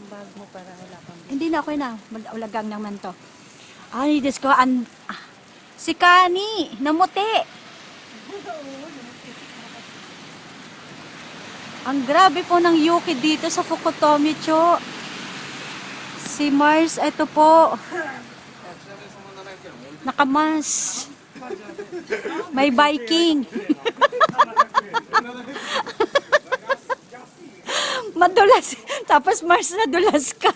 bag mo para wala kang Hindi na ako na. Mag-ulagang naman to. Ay, Diyos ko. Si Kani, namuti. Ang grabe po ng yuki dito sa Fukutomi, Cho. Si Mars, ito po. Nakamas. May biking. Madulas. Tapos Mars, nadulas ka.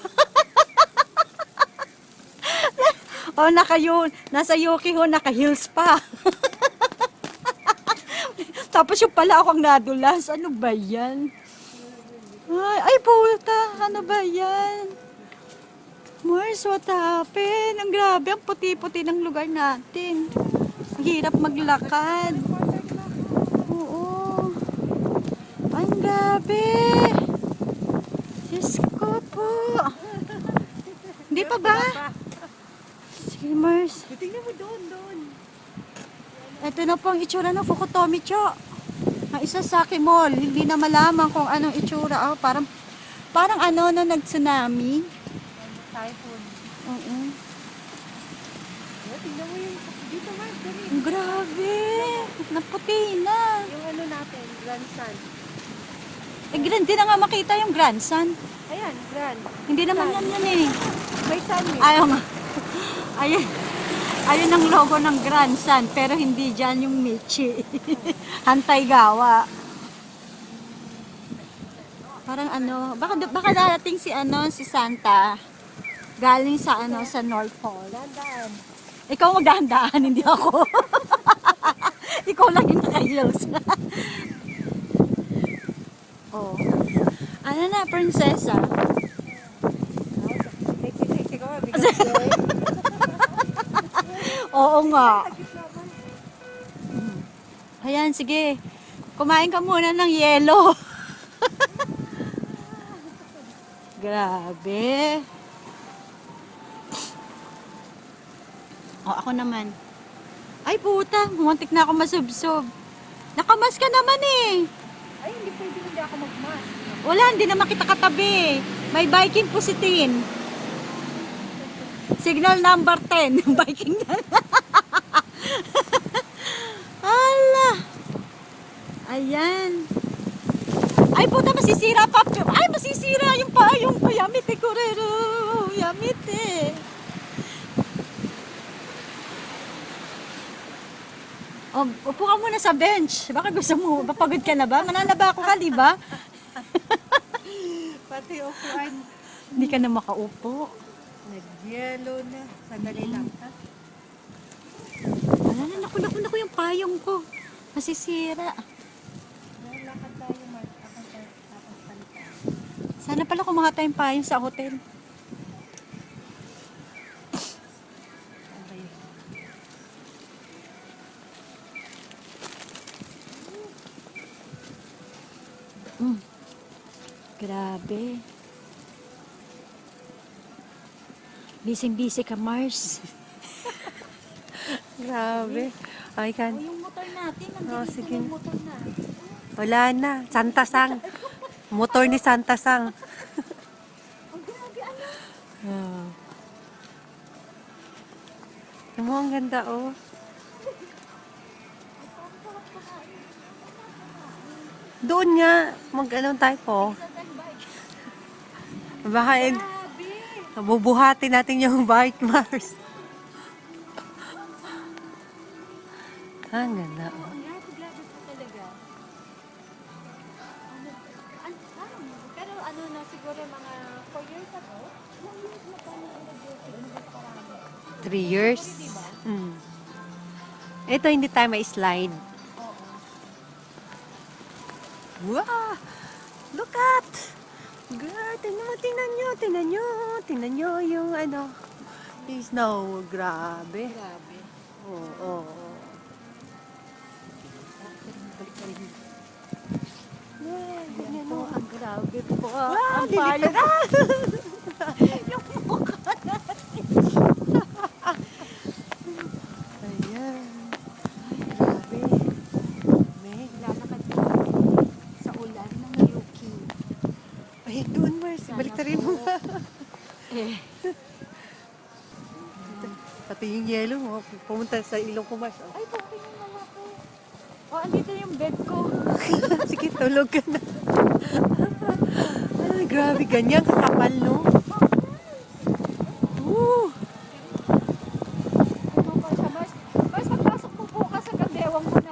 Oh, nasa Yuki ho, naka-heels pa. Tapos yung pala akong nadulas. Ano ba yan? Ay, puta. Ano ba yan? Mars, what happened? Ang grabe, ang puti-puti ng lugar natin. Ang hirap maglakad. Oo. Ang grabe. Diyos ko po. Hindi pa ba? Sige, Mars. tingnan mo doon. Ito na po ang itsura ng Fukutomi, Cho. Ang Isasaki Mall. Hindi na malaman kung anong itsura. Oh, parang ano no nag-tsunami. Typhoon. Oo. Tingnan mo yung dito, Mars. Dali. Ang grabe. Naputi na. Yung ano natin, Grand Sun. Hindi na nga makita yung Grand Sun. Ayan, Grand. Hindi naman yan eh. May sun eh. Ayaw nga. Ayun ang logo ng Grand Sun. Pero hindi dyan yung Michi. Hantay gawa. Parang ano, baka darating si Santa galing sa sa North Pole. Dandan. Ikaw magdahan-dahan, hindi ako. Ikaw lang yung naka-heels. Oh. Ano na, prinsesa? Sexy ko, bigat boy. Oo nga. Ayan, sige. Kumain ka muna ng yelo. Grabe. Ako naman. Ay, puta. Muntik na ako masubsob. Nakamas ka naman eh. Ay, hindi pwede hindi ako mag-mask. Wala, hindi naman kita katabi. May biking pusitin. Signal number 10. Biking na. Ala. Ayan. Ay, puta, masisira pa. Ay, masisira yung payong ko. Yamite, kurero. Yamite. Oh, upo ka muna sa bench. Baka gusto mo, mapagod ka na ba? Mananaba ako ka, di ba? Pati upuan. Hindi ka na makaupo. Nag-yellow na. Sandali lang, ha? Wala na, naku yung payong ko. Masisira. Lakad tayo, Mark. Tapos palitan. Sana pala kumuha tayong payong sa hotel. Okay. Grabe. Busy-busy ka, Mars. Grabe. Ay, kan. Yung motor natin, Oh, sige. yung motor na. Wala na. Santa Sang. Motor ni Santa Sang. Ang grabe, ano? Oh. Ano mo, ang ganda, oh. Doon nga. Mag-ano tayo po. Baka bubuhatin natin yung bike, Mars. Ang ganda, oh. Grabe po talaga. Pero ano na, siguro mga 4 years ago, ilang years na kami ang nag-duty? 3 years. Mm. Ito, hindi tayo may slide. Wow! Look at! Girl, tingnan nyo yung ano, yung snow. Grabe. Grabe. Oo. Yeah, tingnan mo. Ang grabe po. Wow, Ang lilipad. yung mukha natin. Ayan. Grabe. Lalakad sa ulan ng Yuki. Ay, doon, Mars. Baliktarin mo nga. Eh, Pati yung yelo mo, pumunta sa ilong ko, Mars. Oh. ay, bakit yung mama ko? Oh, andito yung bed ko. Sige, tulog ka na. Ay, grabe, ganyan kakapal, no? Woo! Ano pa siya, Mars? Mars, pagpasok mo bukas hanggang bewang mo na.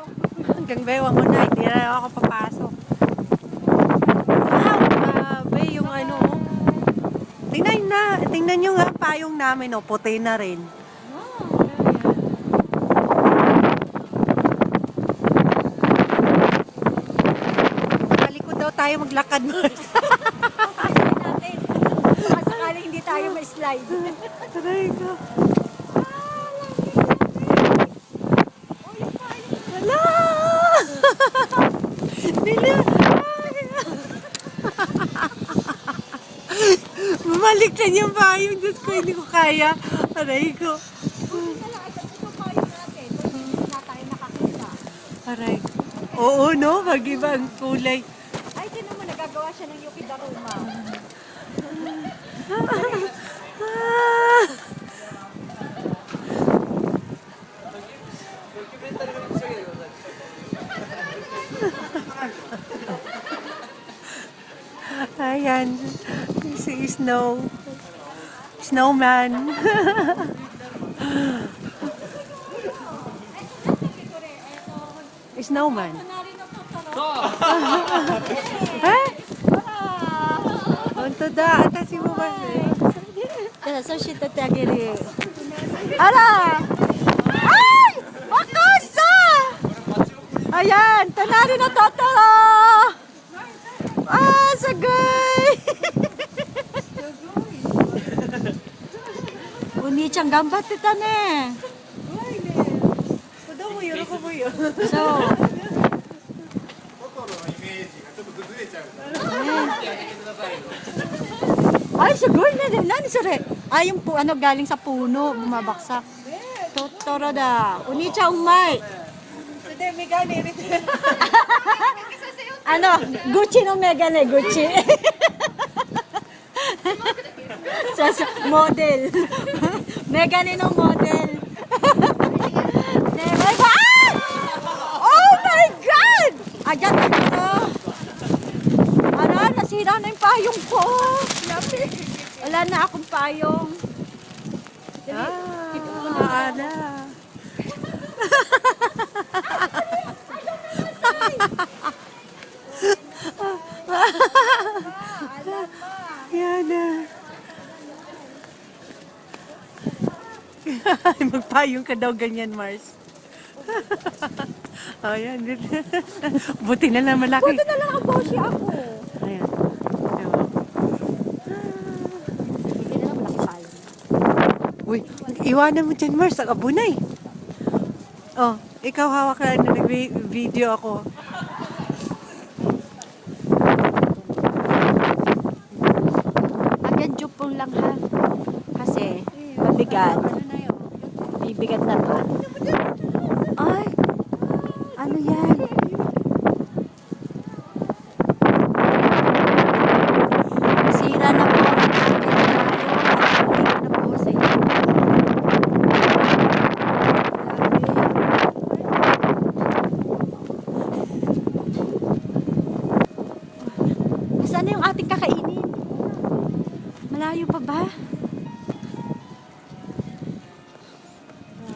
Hanggang bewang mo na, hindi na ako papasok. Wow, grabe yung ano, oh. Tingnan nyo nga payong namin, oh, puti na rin. Palikod daw tayo maglakad, Mars. natin. Baka sakaling hindi tayo ma-slide. Aray ko. Hala! Nila! Bumalik na yung payong. Diyos ko, hindi ko kaya. Aray ko. Aray. Oo, no? Mag-iba ang kulay. Ay, tinan mo, nagagawa siya ng Yuki Daruma. Ah! Ayan, si Snow. Snowman. Snowman. Ha? Unto da, ata si mo ba? Kaya sa siya tatagiri. Ala! Ay! Makasa! Ayan, tanari na Totoro! Ah, sagay! Unichan gambat kita ne. Kudo mo yun, ako mo yun. So, トトロのイメージがちょっと崩れちゃうから ay, sagay na din. Nani sir? Ay, yung ano galing sa puno, bumabaksak. Totoro da. Unichan umay. Hindi, may gani rin. Ano? Gucci no Megane, Gucci. Model. Megane no model. Ay, ay! Oh my God! Agad ito. Ano, nasira na yung payong ko. Wala na akong payong. Ana. Yan na. Magpayong ka daw ganyan, Mars. Ayan. Buti na lang malaki. Buti na lang ang bossy ako. Ayan. Hindi na lang malaki payong. Uy, iwanan mo dyan, Mars. Ang abunay. Oh, ikaw hawak na nag-video ako. Hanggang jupong lang ha. Kasi, mabigat. Bibigat na to. Ay! Ano yan? Sira na po ang aking tayo. Hindi na po sa inyo. Saan na yung ating kakainin? Malayo pa ba?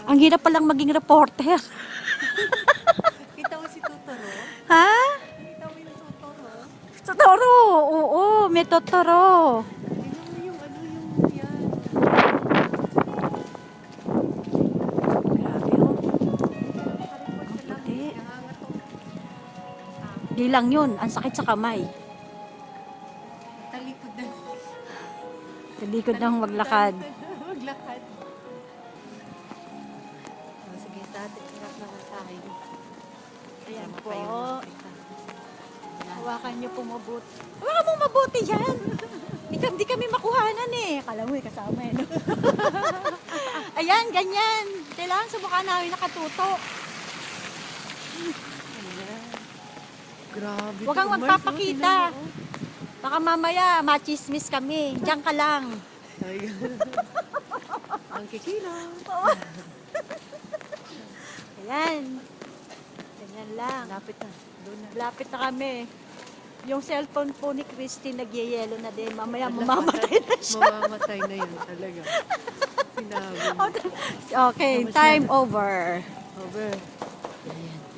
Ang hirap palang maging reporter. Kita mo si Totoro? Ha? Kita mo yung Totoro? Totoro! Oo, may Totoro. Tingnan mo yung ano yung yan. Grabe oh. Ang puti. Di lang yun, ang sakit sa kamay. Talikod na. Talikod ng maglakad. Maglakad. Oh, sige, sa atin. Hirap naman tayo. Ayan Tama po. pa yung kita. Hawakan niyo po mabuti. Hawakan mo mabuti yan. Di kami makuhanan eh. Akala mo eh, kasama eh. No? Ayan, ganyan. Kailangan sa mukha namin nakatuto. Ayan. Grabe. Huwag kang to, Mars, magpapakita. oh, tingnan mo, oh. Baka mamaya machismis kami. Diyan ka lang. Ay, ang kikilang. Ayan. Ganyan lang. Lapit na. Doon na. Lapit na kami. Yung cellphone po ni Christy nagyayelo na din. Mamaya mamamatay na siya. Mamamatay na yun talaga. Sinabi. Okay, time over. Over. Ayan.